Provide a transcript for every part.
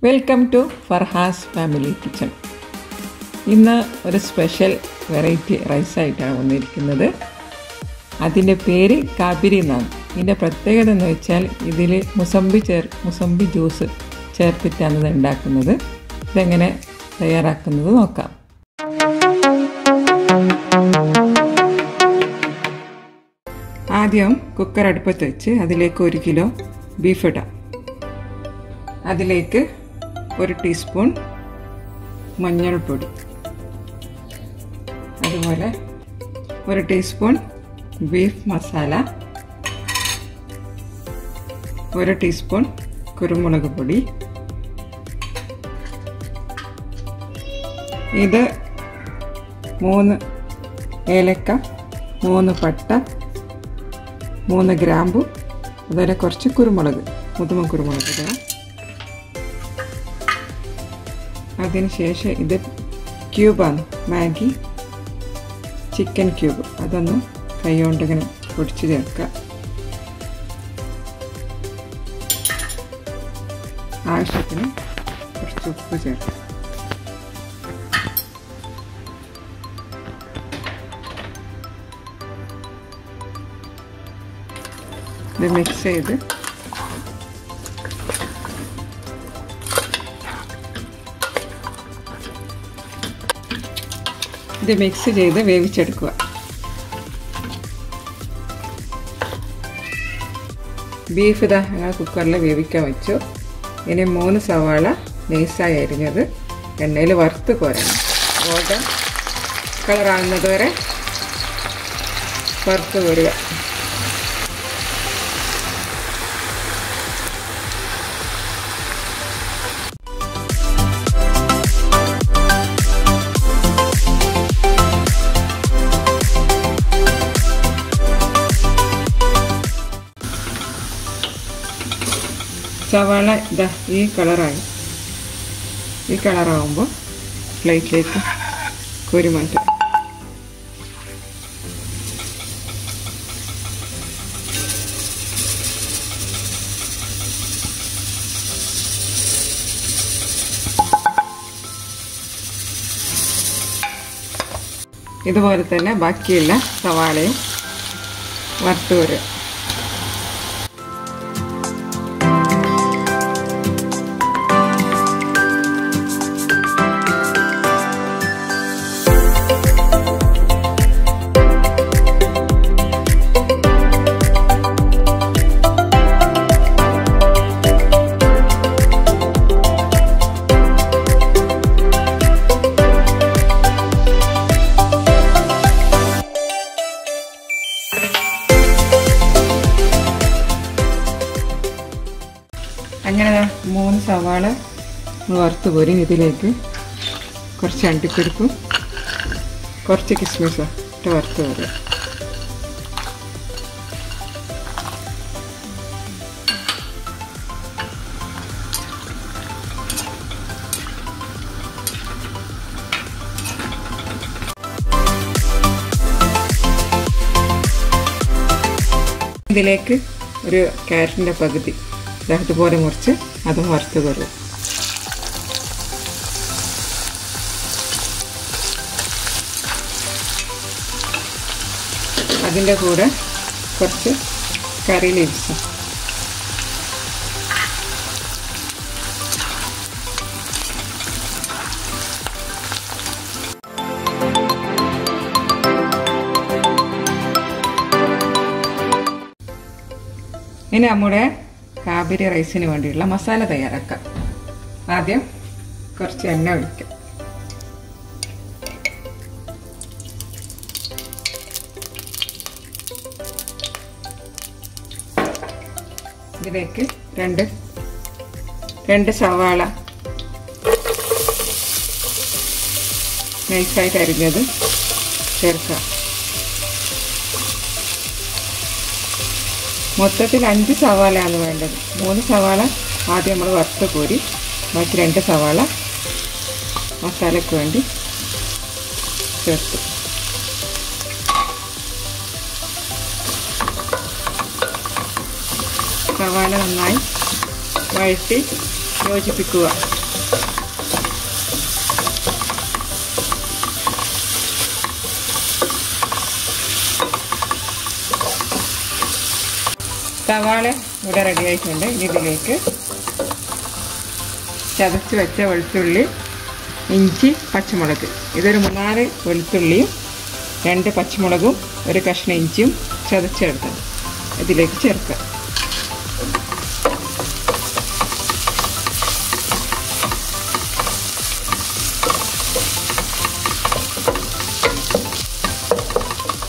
Welcome to Farha's Family Kitchen. ഇന്ന് ഒരു special variety rice ആയിട്ടാണ് വന്നിരിക്കുന്നത്. അതിൻ്റെ പേര് കാബിരി എന്നാണ്. ഇതിൻ്റെ പ്രത്യേകത എന്ന് വെച്ചാൽ ഇതിൽ മുസംബി ജ്യൂസ് ചേർത്തിട്ടാണ് ഇത് ഉണ്ടാക്കുന്നത്. ഇതെങ്ങനെ തയ്യാറാക്കുന്നത് നോക്കാം. ആദ്യം കുക്കർ അടുപ്പത്ത് വെച്ച് അതിലേക്ക് 1 കിലോ ബീഫ് ഇടാം. അതിലേക്ക് 1 ടീസ്പൂൺ മഞ്ഞൾപ്പൊടി, അതുപോലെ 1 ടീസ്പൂൺ ബീഫ് മസാല, 1 ടീസ്പൂൺ കുരുമുളക് പൊടി. ഇത് 3 ഏലക്ക, 3 പട്ട, 3 ഗ്രാമ്പു, അതുപോലെ കുറച്ച് കുരുമുളക്, മുതുമ കുരുമുളക് ഇടുക. അതിനുശേഷം ഇത് ക്യൂബാണ്, മാഗി ചിക്കൻ ക്യൂബ്, അതൊന്ന് കൈ കൊണ്ട് ഇങ്ങനെ പൊടിച്ച് ചേർക്കുക. ആവശ്യത്തിന് കുറച്ച് ഉപ്പ് ചേർക്കുക. ഇത് മിക്സ് ചെയ്ത് വേവിച്ചെടുക്കുക. ബീഫ് ഇതാ ഞങ്ങൾ കുക്കറിൽ വേവിക്കാൻ വെച്ചു. ഇനി 3 സവാള നൈസായി അരിഞ്ഞത് എണ്ണയിൽ വറുത്ത് കോരണം. ഗോൾഡൻ കളറാകുന്നത് വരെ വറുത്ത് കോരുക. സവാള ഇതാ ഈ കളറാകുമ്പോൾ പ്ലേറ്റിലേക്ക് കോരി മാറ്റും. ഇതുപോലെ തന്നെ ബാക്കിയുള്ള സവാളയും വറുത്ത് കോരുക. അങ്ങനെ 3 സവാള വറുത്ത് കോരി ഇതിലേക്ക് കുറച്ച് അണ്ടിപ്പരിപ്പും കുറച്ച് കിസ്മിസും ഇട്ട് വറുത്ത് കോരുക. ഇതിലേക്ക് ഒരു ക്യാരറ്റിൻ്റെ പകുതി ഇതുപോലെ മുറിച്ച് അതും വറുത്ത് കോരുക. അതിൻ്റെ കൂടെ കുറച്ച് കറി ലീവ്സും. ഇനി നമ്മുടെ കാബിരി റൈസിന് വേണ്ടിയുള്ള മസാല തയ്യാറാക്കാം. ആദ്യം കുറച്ച് എണ്ണ ഒഴിക്കാം. ഇതിലേക്ക് രണ്ട് സവാള നൈസായിട്ട് അരിഞ്ഞത് ചേർക്കാം. മൊത്തത്തിൽ 5 സവാളയാണ് വേണ്ടത്. 3 സവാള ആദ്യം നമ്മൾ വറുത്ത് കോരി ബാക്കി 2 സവാള മസാലയ്ക്ക് വേണ്ടി ചേർത്തു. സവാള നന്നായി വഴറ്റി യോജിപ്പിക്കുക. സവാള ഇവിടെ റെഡി ആയിട്ടുണ്ട്. ഇതിലേക്ക് ചതച്ച് വെച്ച വെളുത്തുള്ളി, ഇഞ്ചി, പച്ചമുളക്. ഇതൊരു 3-4 വെളുത്തുള്ളിയും 2 പച്ചമുളകും 1 കഷ്ണം ഇഞ്ചിയും ചതച്ചെടുത്ത് ഇതിലേക്ക് ചേർക്കുക.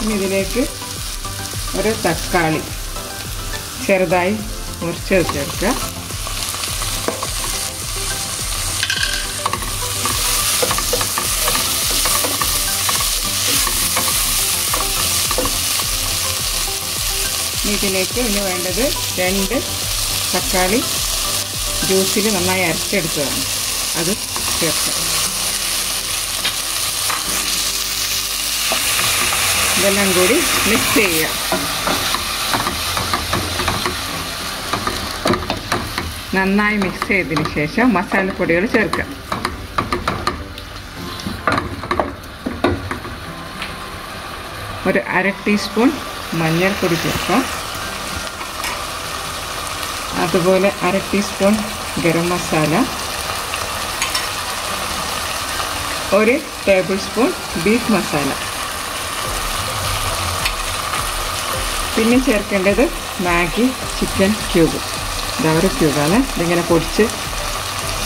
ഇനി ഇതിലേക്ക് ഒരു തക്കാളി ചെറുതായി മുറിച്ചത് ചേർക്കുക. ഇതിലേക്ക് ഇനി വേണ്ടത് 2 തക്കാളി ജ്യൂസിൽ നന്നായി അരച്ചെടുത്തതാണ്. അത് ചേർക്കാം. ഇതെല്ലാം കൂടി മിക്സ് ചെയ്യുക. നന്നായി മിക്സ് ചെയ്തതിന് ശേഷം മസാലപ്പൊടികൾ ചേർക്കുക. ഒരു 1/2 ടീസ്പൂൺ മഞ്ഞൾപ്പൊടി ചേർക്കാം. അതുപോലെ 1/2 teaspoon garam masala, 1 table spoon beef masala. പിന്നെ ചേർക്കേണ്ടത് മാഗി ചിക്കൻ ക്യൂബ്. ഇതാ 1 ക്യൂബാണ്. ഇതിങ്ങനെ പൊടിച്ച്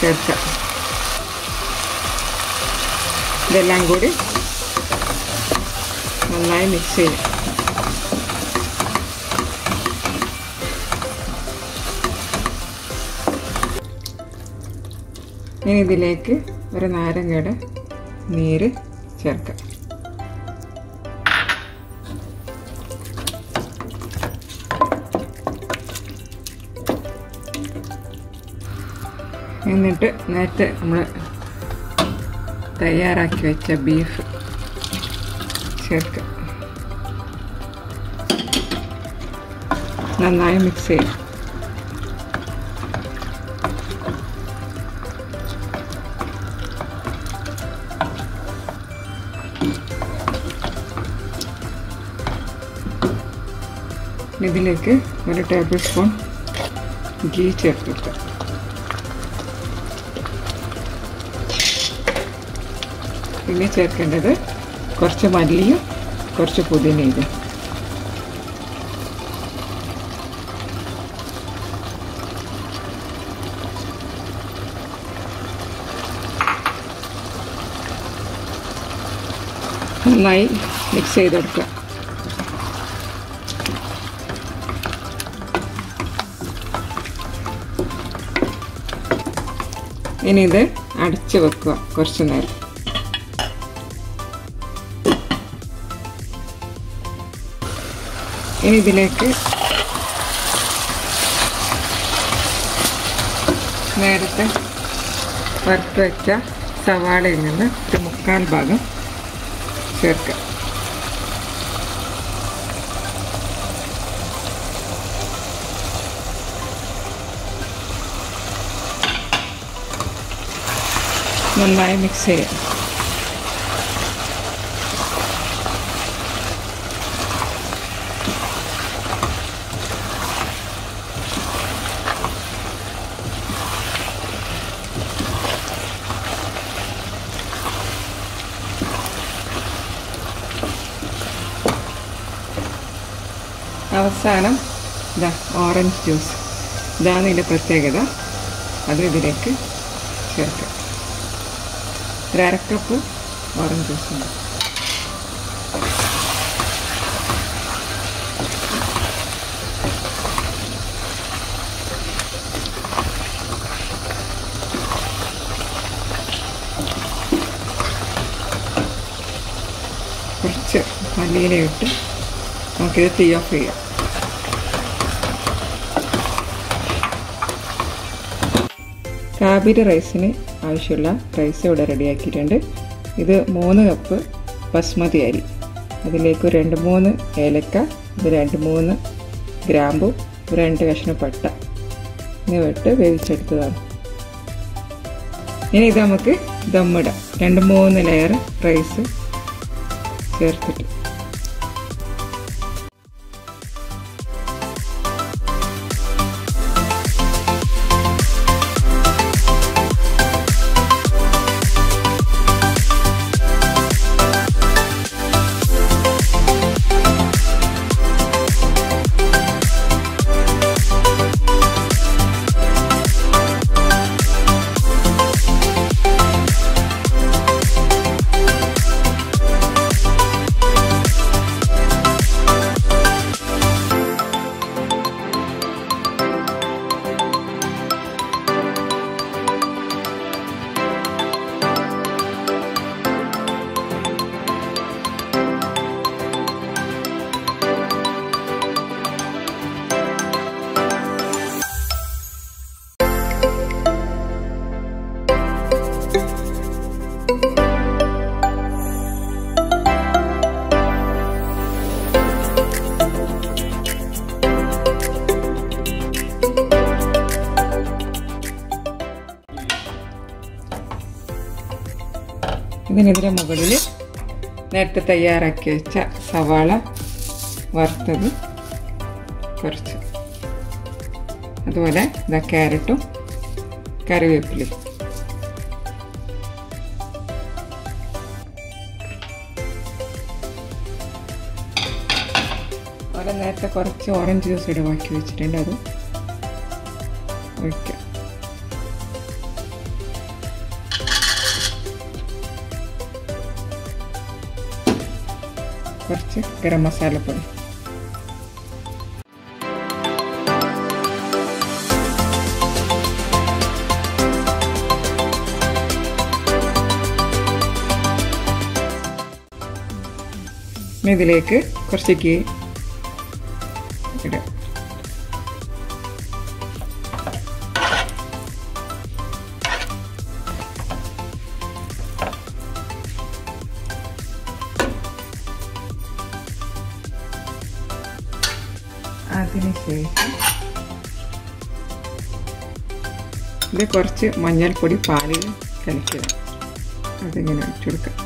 ചേർക്കാം. ഇതെല്ലാം കൂടി നന്നായി മിക്സ് ചെയ്യും. ഇനി ഇതിലേക്ക് 1 നാരങ്ങയുടെ നീര് ചേർക്കാം. എന്നിട്ട് നേരത്തെ നമ്മൾ തയ്യാറാക്കി വെച്ച ബീഫ് ചേർക്കുക. നന്നായി മിക്സ് ചെയ്യും. ഇതിലേക്ക് 1 ടേബിൾ സ്പൂൺ ഗീ ചേർത്തിട്ട് പിന്നെ ചേർക്കേണ്ടത് കുറച്ച് മല്ലിയും കുറച്ച് പുതിനയും. നന്നായി മിക്സ് ചെയ്തെടുക്കുക. ഇനി ഇത് അടച്ച് വെക്കുക കുറച്ച് നേരം. ഇനി ഇതിലേക്ക് നേരത്തെ വറുത്ത് വെച്ച സവാളയിൽ നിന്ന് ഒരു 1/4 ഭാഗം ചേർക്കുക. നന്നായി മിക്സ് ചെയ്യാം. അവസാനം ഇതാ ഓറഞ്ച് ജ്യൂസ്. ഇതാണ് ഇതിൻ്റെ പ്രത്യേകത. അത് ഇതിലേക്ക് ചേർക്കാം. 1/2 കപ്പ് ഓറഞ്ച് ജ്യൂസ് ഉണ്ട്. കുറച്ച് മല്ലിയില ഇട്ട് നമുക്കിത് തീ ഓഫ് ചെയ്യാം. കാബിരി റൈസിന് ആവശ്യമുള്ള റൈസ് ഇവിടെ റെഡിയാക്കിയിട്ടുണ്ട്. ഇത് 3 കപ്പ് ബസ്മതി അരി. അതിലേക്ക് 2-3 ഏലക്ക, 2-3 ഗ്രാമ്പു, 2 കഷ്ണം പട്ട എന്നിവ ഇട്ട് വേവിച്ചെടുത്തതാണ്. ഇനി ഇത് നമുക്ക് ദമ്മിടാം. 2-3 ലെയർ റൈസ് ചേർത്തിട്ട് ഇതിനെതിരെ മുകളിൽ നേരത്തെ തയ്യാറാക്കി വെച്ച സവാള വറുത്തത് കുറച്ച്, അതുപോലെ ഇതാ ക്യാരറ്റും കറിവേപ്പിലയും. അതുപോലെ നേരത്തെ കുറച്ച് ഓറഞ്ച് ജ്യൂസ് ഇടവാക്കി വെച്ചിട്ടുണ്ട്, അത് ഒഴിക്കാം. കുറച്ച് ഗരം മസാലപ്പൊടി. ഇതിലേക്ക് കുറച്ച് ഗീ ഇടാം. അതിനുശേഷം ഇത് കുറച്ച് മഞ്ഞൾപ്പൊടി പാലിൽ കലക്കുക, അതിങ്ങനെ ഒഴിച്ചു കൊടുക്കാം.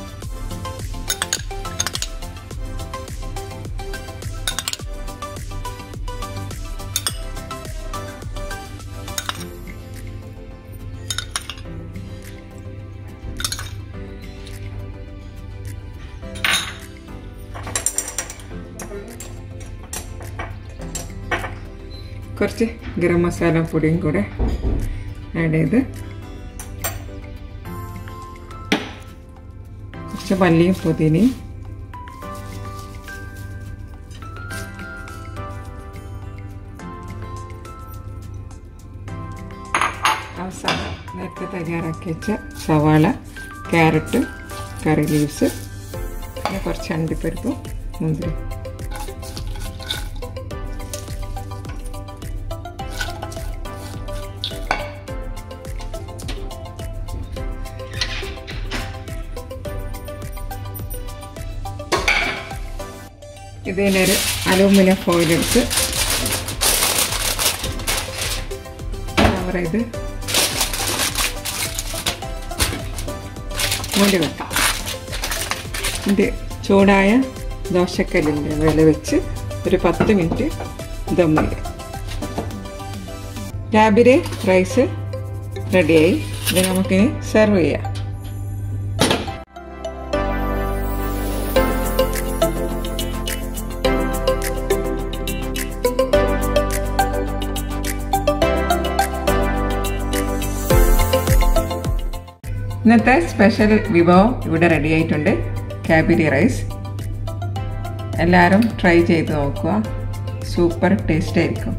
കുറച്ച് ഗരം മസാല പൊടിയും കൂടെ ആഡ് ചെയ്ത് കുറച്ച് മല്ലിയും പുതിനയും അവസാനം നേരത്തെ തയ്യാറാക്കി വെച്ച സവാള, ക്യാരറ്റ്, കറി ലീവ്സ്, പിന്നെ കുറച്ച് അണ്ടിപ്പരിപ്പ്, മുന്തിരി. ഇതിനൊരു അലൂമിനിയം ഫോയിൽ എടുത്ത് കവർ ചെയ്ത് മൂടി വെക്കാം. ഇത് ചൂടായ ദോശക്കല്ലിൻ്റെ മേലെ വെച്ച് ഒരു 10 മിനിറ്റ് ദം ചെയ്യാം. കാബിരി റൈസ് റെഡിയായി. ഇത് നമുക്കിനി സെർവ് ചെയ്യാം. ഇന്നത്തെ സ്പെഷ്യൽ വിഭവം ഇവിടെ റെഡി ആയിട്ടുണ്ട്, കാബിരി റൈസ്. എല്ലാവരും ട്രൈ ചെയ്ത് നോക്കുക, സൂപ്പർ ടേസ്റ്റ് ആയിരിക്കും.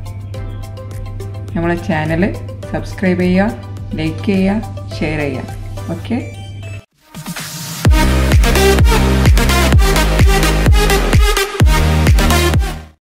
നമ്മളെ ചാനൽ സബ്സ്ക്രൈബ് ചെയ്യുക, ലൈക്ക് ചെയ്യുക, ഷെയർ ചെയ്യുക. ഓക്കെ.